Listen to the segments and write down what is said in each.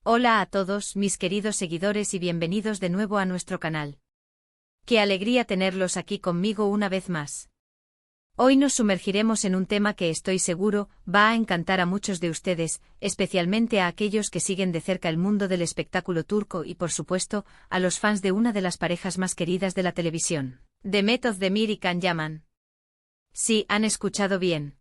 Hola a todos mis queridos seguidores y bienvenidos de nuevo a nuestro canal. Qué alegría tenerlos aquí conmigo una vez más. Hoy nos sumergiremos en un tema que estoy seguro va a encantar a muchos de ustedes, especialmente a aquellos que siguen de cerca el mundo del espectáculo turco y por supuesto, a los fans de una de las parejas más queridas de la televisión, Demet Özdemir y Can Yaman. Sí, han escuchado bien.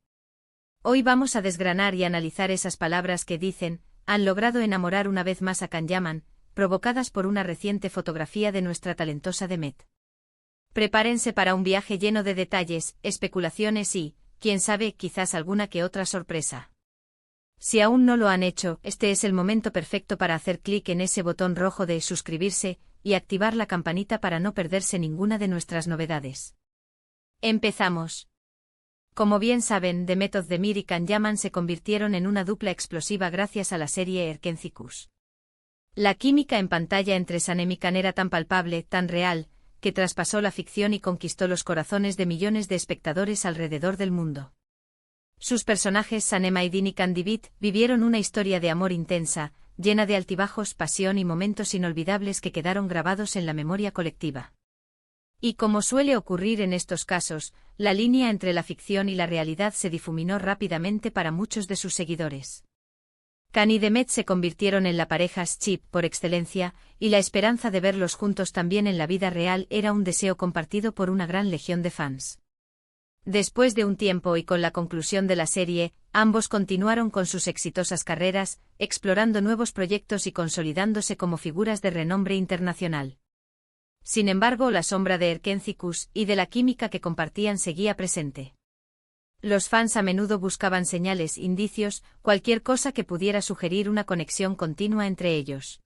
Hoy vamos a desgranar y analizar esas palabras que dicen han logrado enamorar una vez más a Can Yaman, provocadas por una reciente fotografía de nuestra talentosa Demet. Prepárense para un viaje lleno de detalles, especulaciones y, quién sabe, quizás alguna que otra sorpresa. Si aún no lo han hecho, este es el momento perfecto para hacer clic en ese botón rojo de suscribirse y activar la campanita para no perderse ninguna de nuestras novedades. Empezamos. Como bien saben, Demet Özdemir y Can Yaman se convirtieron en una dupla explosiva gracias a la serie Erkenci. La química en pantalla entre Sanem y Can era tan palpable, tan real, que traspasó la ficción y conquistó los corazones de millones de espectadores alrededor del mundo. Sus personajes Sanem Aydin y Can Divit vivieron una historia de amor intensa, llena de altibajos, pasión y momentos inolvidables que quedaron grabados en la memoria colectiva. Y como suele ocurrir en estos casos, la línea entre la ficción y la realidad se difuminó rápidamente para muchos de sus seguidores. Can y Demet se convirtieron en la pareja ship por excelencia, y la esperanza de verlos juntos también en la vida real era un deseo compartido por una gran legión de fans. Después de un tiempo y con la conclusión de la serie, ambos continuaron con sus exitosas carreras, explorando nuevos proyectos y consolidándose como figuras de renombre internacional. Sin embargo, la sombra de Erkenci y de la química que compartían seguía presente. Los fans a menudo buscaban señales, indicios, cualquier cosa que pudiera sugerir una conexión continua entre ellos.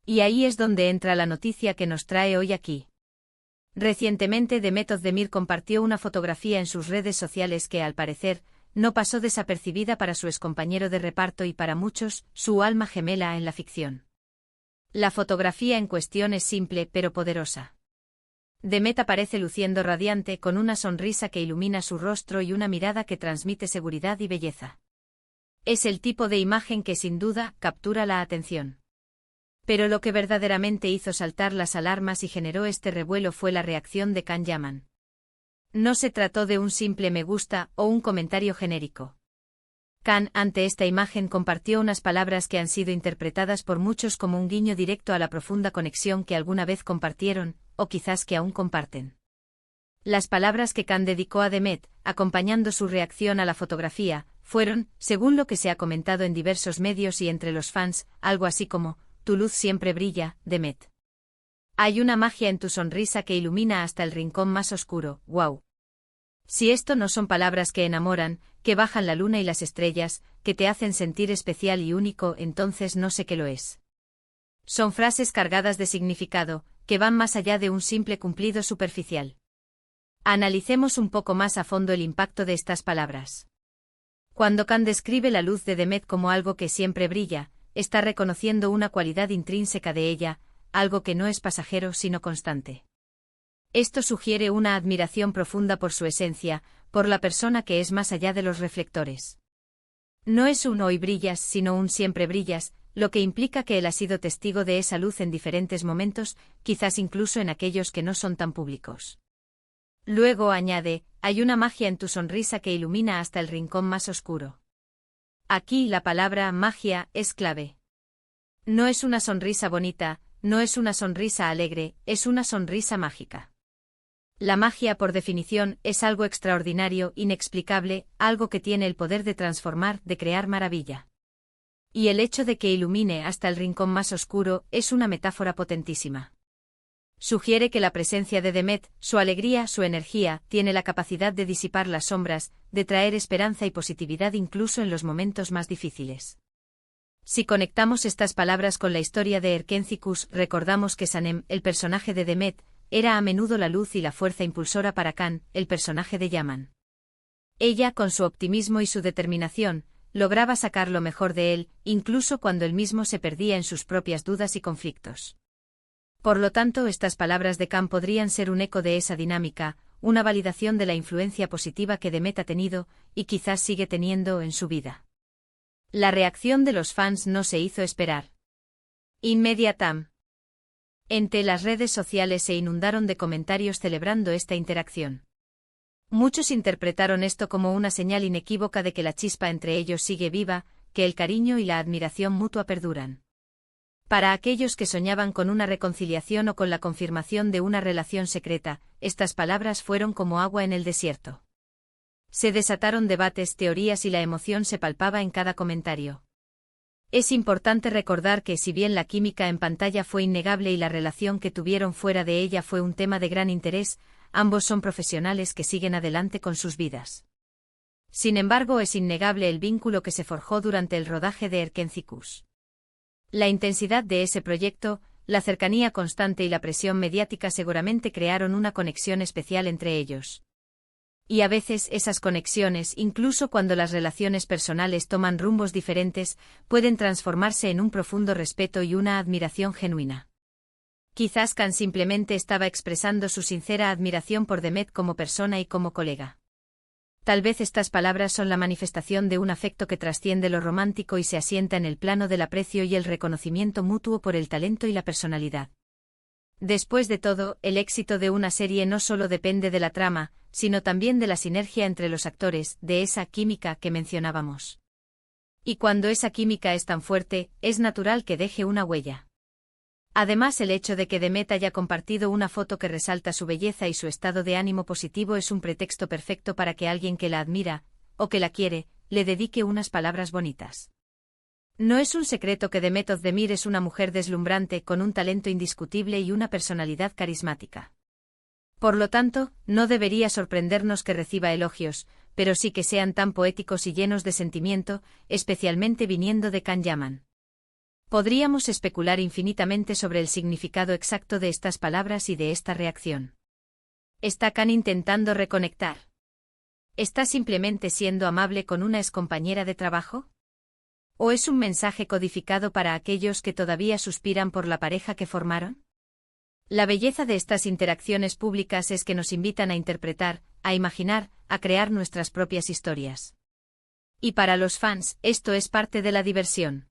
Y ahí es donde entra la noticia que nos trae hoy aquí. Recientemente Demet Özdemir compartió una fotografía en sus redes sociales que, al parecer, no pasó desapercibida para su excompañero de reparto y para muchos, su alma gemela en la ficción. La fotografía en cuestión es simple pero poderosa. Demet aparece luciendo radiante con una sonrisa que ilumina su rostro y una mirada que transmite seguridad y belleza. Es el tipo de imagen que sin duda captura la atención. Pero lo que verdaderamente hizo saltar las alarmas y generó este revuelo fue la reacción de Can Yaman. No se trató de un simple me gusta o un comentario genérico. Can, ante esta imagen, compartió unas palabras que han sido interpretadas por muchos como un guiño directo a la profunda conexión que alguna vez compartieron, o quizás que aún comparten. Las palabras que Can dedicó a Demet, acompañando su reacción a la fotografía, fueron, según lo que se ha comentado en diversos medios y entre los fans, algo así como, tu luz siempre brilla, Demet. Hay una magia en tu sonrisa que ilumina hasta el rincón más oscuro, wow. Si esto no son palabras que enamoran, que bajan la luna y las estrellas, que te hacen sentir especial y único, entonces no sé qué lo es. Son frases cargadas de significado, que van más allá de un simple cumplido superficial. Analicemos un poco más a fondo el impacto de estas palabras. Cuando Can describe la luz de Demet como algo que siempre brilla, está reconociendo una cualidad intrínseca de ella, algo que no es pasajero sino constante. Esto sugiere una admiración profunda por su esencia, por la persona que es más allá de los reflectores. No es un hoy brillas sino un siempre brillas, lo que implica que él ha sido testigo de esa luz en diferentes momentos, quizás incluso en aquellos que no son tan públicos. Luego añade, hay una magia en tu sonrisa que ilumina hasta el rincón más oscuro. Aquí la palabra magia es clave. No es una sonrisa bonita, no es una sonrisa alegre, es una sonrisa mágica. La magia, por definición, es algo extraordinario, inexplicable, algo que tiene el poder de transformar, de crear maravilla. Y el hecho de que ilumine hasta el rincón más oscuro es una metáfora potentísima. Sugiere que la presencia de Demet, su alegría, su energía, tiene la capacidad de disipar las sombras, de traer esperanza y positividad incluso en los momentos más difíciles. Si conectamos estas palabras con la historia de Erkenci, recordamos que Sanem, el personaje de Demet, era a menudo la luz y la fuerza impulsora para Can, el personaje de Yaman. Ella, con su optimismo y su determinación, lograba sacar lo mejor de él, incluso cuando él mismo se perdía en sus propias dudas y conflictos. Por lo tanto, estas palabras de Can podrían ser un eco de esa dinámica, una validación de la influencia positiva que Demet ha tenido, y quizás sigue teniendo, en su vida. La reacción de los fans no se hizo esperar. Inmediatam. Entre las redes sociales se inundaron de comentarios celebrando esta interacción. Muchos interpretaron esto como una señal inequívoca de que la chispa entre ellos sigue viva, que el cariño y la admiración mutua perduran. Para aquellos que soñaban con una reconciliación o con la confirmación de una relación secreta, estas palabras fueron como agua en el desierto. Se desataron debates, teorías y la emoción se palpaba en cada comentario. Es importante recordar que si bien la química en pantalla fue innegable y la relación que tuvieron fuera de ella fue un tema de gran interés, ambos son profesionales que siguen adelante con sus vidas. Sin embargo, es innegable el vínculo que se forjó durante el rodaje de Erkencicus. La intensidad de ese proyecto, la cercanía constante y la presión mediática seguramente crearon una conexión especial entre ellos. Y a veces esas conexiones, incluso cuando las relaciones personales toman rumbos diferentes, pueden transformarse en un profundo respeto y una admiración genuina. Quizás Can simplemente estaba expresando su sincera admiración por Demet como persona y como colega. Tal vez estas palabras son la manifestación de un afecto que trasciende lo romántico y se asienta en el plano del aprecio y el reconocimiento mutuo por el talento y la personalidad. Después de todo, el éxito de una serie no solo depende de la trama, sino también de la sinergia entre los actores, de esa química que mencionábamos. Y cuando esa química es tan fuerte, es natural que deje una huella. Además, el hecho de que Demet haya compartido una foto que resalta su belleza y su estado de ánimo positivo es un pretexto perfecto para que alguien que la admira, o que la quiere, le dedique unas palabras bonitas. No es un secreto que Demet Özdemir es una mujer deslumbrante con un talento indiscutible y una personalidad carismática. Por lo tanto, no debería sorprendernos que reciba elogios, pero sí que sean tan poéticos y llenos de sentimiento, especialmente viniendo de Can Yaman. Podríamos especular infinitamente sobre el significado exacto de estas palabras y de esta reacción. ¿Está Can intentando reconectar? ¿Está simplemente siendo amable con una excompañera de trabajo? ¿O es un mensaje codificado para aquellos que todavía suspiran por la pareja que formaron? La belleza de estas interacciones públicas es que nos invitan a interpretar, a imaginar, a crear nuestras propias historias. Y para los fans, esto es parte de la diversión.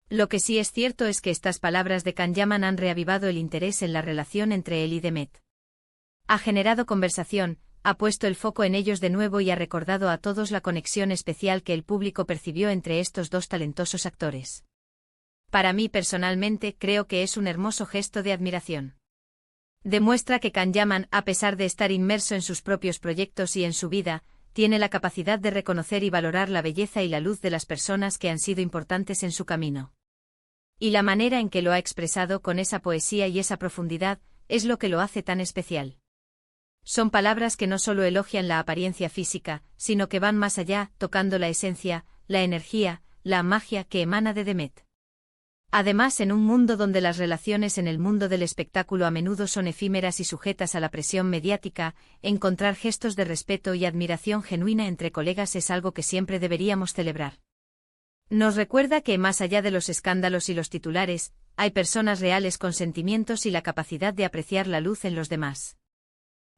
Lo que sí es cierto es que estas palabras de Can Yaman han reavivado el interés en la relación entre él y Demet. Ha generado conversación, ha puesto el foco en ellos de nuevo y ha recordado a todos la conexión especial que el público percibió entre estos dos talentosos actores. Para mí personalmente creo que es un hermoso gesto de admiración. Demuestra que Can Yaman, a pesar de estar inmerso en sus propios proyectos y en su vida, tiene la capacidad de reconocer y valorar la belleza y la luz de las personas que han sido importantes en su camino. Y la manera en que lo ha expresado con esa poesía y esa profundidad, es lo que lo hace tan especial. Son palabras que no solo elogian la apariencia física, sino que van más allá, tocando la esencia, la energía, la magia que emana de Demet. Además, en un mundo donde las relaciones en el mundo del espectáculo a menudo son efímeras y sujetas a la presión mediática, encontrar gestos de respeto y admiración genuina entre colegas es algo que siempre deberíamos celebrar. Nos recuerda que, más allá de los escándalos y los titulares, hay personas reales con sentimientos y la capacidad de apreciar la luz en los demás.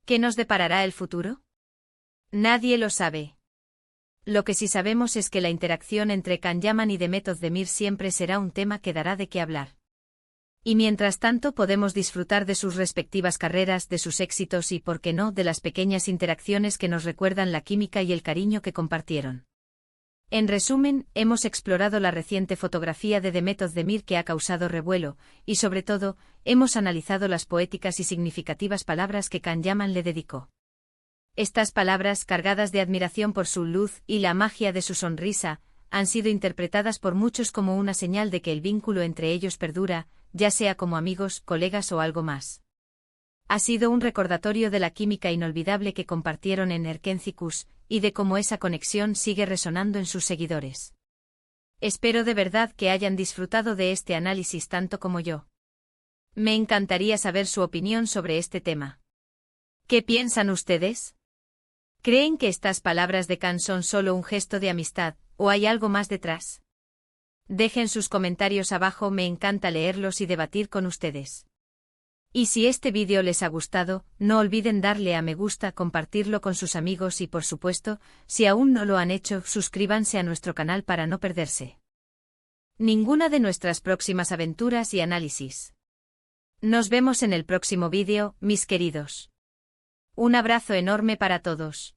¿Qué nos deparará el futuro? Nadie lo sabe. Lo que sí sabemos es que la interacción entre Can Yaman y Demet Özdemir siempre será un tema que dará de qué hablar. Y mientras tanto podemos disfrutar de sus respectivas carreras, de sus éxitos y, por qué no, de las pequeñas interacciones que nos recuerdan la química y el cariño que compartieron. En resumen, hemos explorado la reciente fotografía de Demet Özdemir que ha causado revuelo, y sobre todo, hemos analizado las poéticas y significativas palabras que Can Yaman le dedicó. Estas palabras, cargadas de admiración por su luz y la magia de su sonrisa, han sido interpretadas por muchos como una señal de que el vínculo entre ellos perdura, ya sea como amigos, colegas o algo más. Ha sido un recordatorio de la química inolvidable que compartieron en Erkencicus, y de cómo esa conexión sigue resonando en sus seguidores. Espero de verdad que hayan disfrutado de este análisis tanto como yo. Me encantaría saber su opinión sobre este tema. ¿Qué piensan ustedes? ¿Creen que estas palabras de Can son solo un gesto de amistad, o hay algo más detrás? Dejen sus comentarios abajo, me encanta leerlos y debatir con ustedes. Y si este vídeo les ha gustado, no olviden darle a me gusta, compartirlo con sus amigos y por supuesto, si aún no lo han hecho, suscríbanse a nuestro canal para no perderse ninguna de nuestras próximas aventuras y análisis. Nos vemos en el próximo vídeo, mis queridos. Un abrazo enorme para todos.